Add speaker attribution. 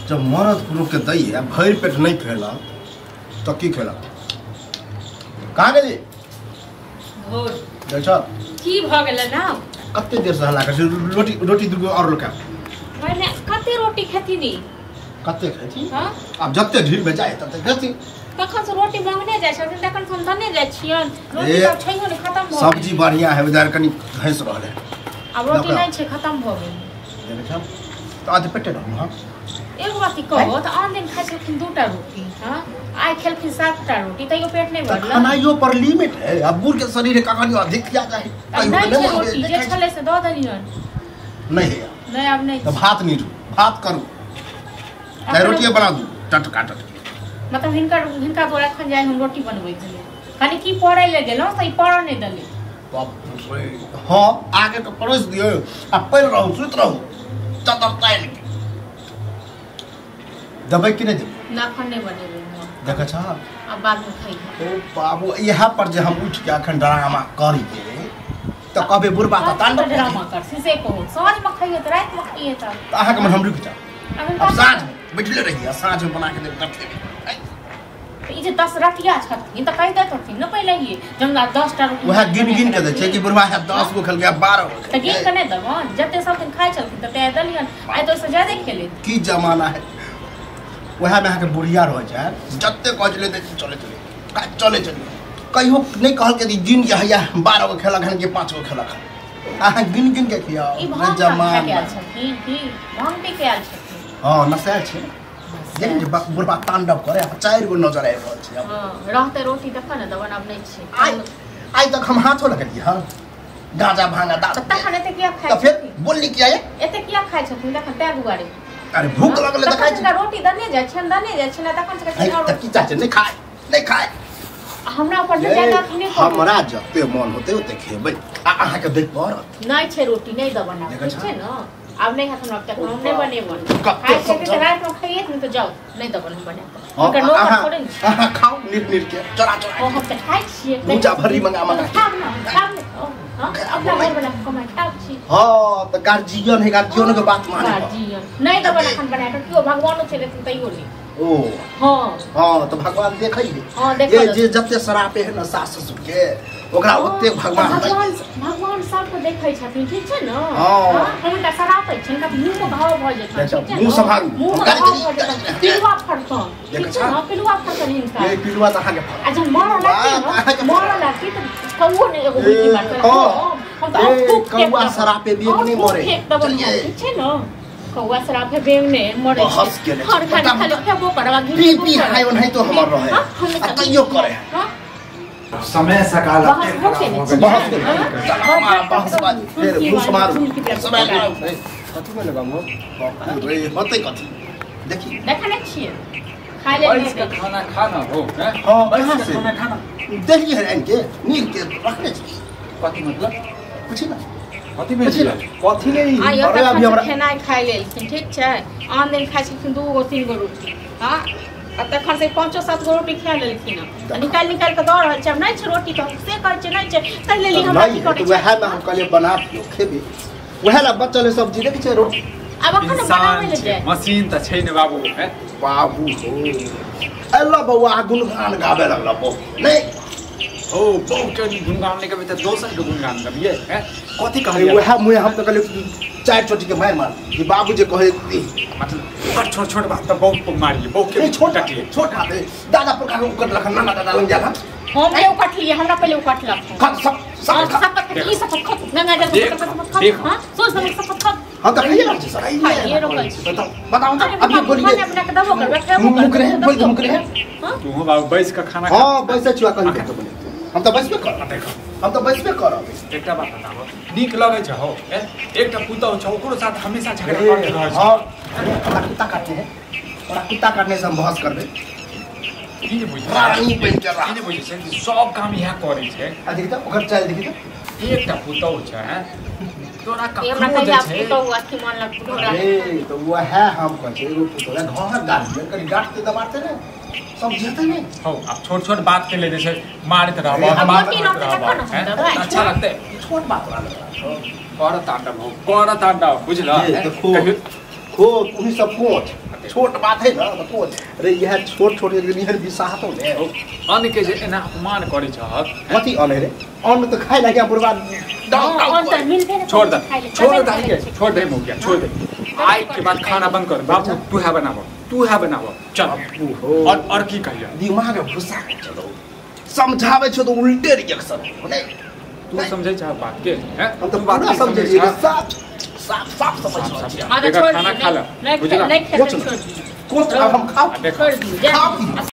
Speaker 1: जब मरद पुरुष के दै है भरि पेट नहीं खेला तो की खेला कहाँ गेली देखो
Speaker 2: की भ गेलै ना
Speaker 1: कते देर से हल्ला कर रोटी रोटी दुगो और लोका
Speaker 2: मैंने कते रोटी खेती दी
Speaker 1: कते खेती
Speaker 2: हां
Speaker 1: अब जत्ते ढील में जाए तते खेती
Speaker 2: कखन से रोटी मांगने जाय छथिन तखन हम दने जाय छियन रोटी त छैहो ने खत्म भ
Speaker 1: सब्जी बढ़िया है उधर कनी घैस रहले
Speaker 2: अब रोटी नहीं छै खत्म भ गेल
Speaker 1: देखो तो आधे पेटे रहू हां
Speaker 2: एगो बात कहो त आन दिन खाइ छथिन दूटा रोटी हां आइ खेलखिन 7टा रोटी तइयो पेट नहीं भरल
Speaker 1: खानाइयो पर लिमिट है अब बूढ़ के शरीर का कहानी अधिक किया जाए
Speaker 2: नहीं रोटी जे छले से द दलियन
Speaker 1: नहीं है
Speaker 2: नहीं अब नहीं
Speaker 1: तो भात नहीं भात करू चाहे रोटी बना दू टटका
Speaker 2: मतलब हिनका द्वारा खन जाए हम रोटी बनबै छले खाली की पड़ै ले गेलो त ई पड़ो नहीं दले
Speaker 1: बाप रे हां आगे तो परोस दियो आ पैर रहू सुत रहू चतर ताइल दबाई कि नहीं दे
Speaker 2: ना खन नहीं बनेबे
Speaker 1: देखा छ
Speaker 2: अब बाद में खाई
Speaker 1: ओ बाबू यहाँ पर जे हम उठ के अखन ड्रामा करी के तो कबे बुढ़बा त तांडव
Speaker 2: ड्रामा कर से को साँझ में खाइए त रात में खाइए त
Speaker 1: अहाँ के मन हम रुक जा अब साँझ में बैठले रहिए साँझ में बना के दे रखते
Speaker 2: ई जे 10 रटिया छथिन त कहि दैत हथिन न पहिले ही जमला 10 टा रोटी
Speaker 1: वह गिन के दे छै कि बुढ़बा है 10 गो खेल गया 12 गो
Speaker 2: त गिन के नहीं दबो जते सब दिन खाइ छथिन त ते दलियन आइ तो से ज्यादा खेले
Speaker 1: की जमाना है वह में के बुढ़िया रह जाए जत्ते कजले दे चले कहियो नहीं कहल के गिन के हैया 12 गो खेलक हन के 5 गो खेलक अहाँ गिन के खिया
Speaker 2: जमाना के आल छथिन की भांग पी के आल छथिन
Speaker 1: हां नशा छै लेकिन जे बुढ़बा तांडव करे 4 गो नजर आइ रहल छै
Speaker 2: हां रहते रोटी देखा न दबन अब नहीं छै
Speaker 1: आई तक हम हाथों लगलिए हां गांजा भांगा दाल
Speaker 2: तखन एते किया खाइ
Speaker 1: त फिर बोलली किया ये
Speaker 2: एते किया खाइ छथिन देखा तै दुआरे
Speaker 1: अरे भूख लगले त खाइ
Speaker 2: छ रोटी दने जाय छन तखन से
Speaker 1: खाइ त की चाहे नहीं खाए
Speaker 2: हमरा ऊपर से ज्यादा नहीं
Speaker 1: हमरा जते मन होते ओते खेबै अहाँ के देख पर
Speaker 2: नहीं छै रोटी नहीं दबना ठीक छै न अब नहीं हाथ में तक हम नहीं बनेबन खाइ छै त रात में खाइए न तो जाओ नहीं दबन हम बने उनका नौकर थोड़े
Speaker 1: अहाँ खाओ निर के चरा
Speaker 2: हम त खाइ छिए
Speaker 1: पूजा भरी मंगा
Speaker 2: खाब हां अपना घर वाला कमाई खाब छी
Speaker 1: हां त गार्जियन है गार्जियन के बात माने
Speaker 2: गार्जियन नहीं दबन खान बना तो क्यों भगवानो छै लेकिन तइयो नहीं
Speaker 1: ओ हां तो भगवान देखै
Speaker 2: हां
Speaker 1: ये जे जते सरापे है न सास ससुर के ओकरा ओते
Speaker 2: भगवान सबको देखै छथिन ठीक छै न हां हमटा सरापै छै का मुंह में भाव भ जाइ छै
Speaker 1: मुंह सभाग
Speaker 2: पिलुआ फड़तन ठीक छै न पिलुआ फड़तन हिनका
Speaker 1: ये पिलुआ त अहाँ के फड़
Speaker 2: अच्छा मरल लागी त कौओ ने एगो बेटी बात हम त
Speaker 1: कौआ सरापे बेग नहीं मरे
Speaker 2: ठीक छै न कौआ सरापे बेग ने मरे
Speaker 1: हंस के
Speaker 2: हर खाली फेबो करवा
Speaker 1: पी खाय नहीं तो हमर रहे अतइयो करे
Speaker 3: समय सकाल
Speaker 1: बहुत फिर मुंह मारू समय कथि में लगामो रे होते कथि देखी
Speaker 2: देखने छिए खा ले
Speaker 3: इसका खाना खाना हो
Speaker 1: हां कहां से खाना देखिए है इनके नील के रखने छी
Speaker 3: कथि मतलब
Speaker 1: कुछ ना
Speaker 3: कथि में कथि नहीं
Speaker 2: अरे अभी हमरा खाना खाइ लेलखिन ठीक छै आन दिन खाइ छथिन 2 गो 3 गो रोटी हां तखन से 5-7 गो रोटी खा लेलखिन निकाल के दऽ रहल छै नहीं छै रोटी तो से कर छै नहीं छै तै लेली हमरा की करै छै
Speaker 1: वह में हम कहले बना खेबे वह ला बचल सब्जी देख छै रोटी
Speaker 2: अब अखन बनावे ले जाय
Speaker 3: मशीन त छै ने बाबू है
Speaker 1: बाबू हो अल्लाह बउआ गुणगान गावे लगला बउ नहीं
Speaker 3: ओ बहु के गुणगान नहीं कभी त दोसर के गुणगान करिए हैं कथि कहलिए
Speaker 1: वह मुए हम त कहले 4 चोटी के मार ये बाबू जे कहे
Speaker 3: मतलब छोट बात त बहुत मारिए बहुत के
Speaker 1: छोटा दे दादा पर का उकट लखन ना दादा लंग जाला
Speaker 2: हम ले उकट लिए हमरा पहले उकट लख सब की सब खत गंगा जल देख हां सोच सब खत
Speaker 1: हां त कहिए ना सर
Speaker 2: ये रोकल
Speaker 1: बताओ अब ये बोलिए
Speaker 2: अपने के दबो कर
Speaker 1: मुक रहे बोल मुक रहे
Speaker 3: हां तू बाबू बैस का खाना
Speaker 1: हां बैसे छुआ कहि तो बोले हम त बैसबे कर देखो हम त बैसबे करब
Speaker 3: एकटा बात बताओ नीक लगे छ हो एकटा पुतौ छ ओकरो साथ हमेशा झगड़ा करते रह छ
Speaker 1: हां कुत्ता काटते हैं और कुत्ता काटने से हम बहस करबे
Speaker 3: ई ने बुझी
Speaker 1: रानी बन के
Speaker 3: ई ने बुझी छै सब काम यहाँ करे छै
Speaker 1: आ देखि त ओकर चाल देखि त
Speaker 3: एकटा पुतौ छ तोरा का
Speaker 2: हमरा कहिया पुतौ अथी मन लग पुतौ
Speaker 1: ए तो वो है हम कह छै एगो पुतौ घर गाड़ी करी डांटते दबाते ने सब जेते नहीं
Speaker 3: हो अब छोट बात के ले जैसे मारत रहबो अच्छा लगते
Speaker 1: छोट बात वाला
Speaker 3: कर तांडव बुझला
Speaker 1: खो तुम्ही सब कोच छोट बात है ना तो कोच अरे यह छोट छोट निहर बिसाहतो ने
Speaker 3: अन्न के जे एना अपमान करे छ
Speaker 1: कथी अन्न रे अन्न तो खाए लगे बर्बाद
Speaker 3: छोड़ दे हो गया छोड़ दे आज के बाद खाना बंद कर बाबू तू है बनावो चल और की कहिया
Speaker 1: दिमाग में घुसा के चलो समझावे छ तो उल्टे रिएक्शन होने
Speaker 3: तू समझे छ बात के हैं
Speaker 1: हम तो पूरा समझे छी साफ समझ
Speaker 3: खाना खा ले
Speaker 2: नहीं
Speaker 1: कोच अब हम खाओ
Speaker 2: छोड़ दी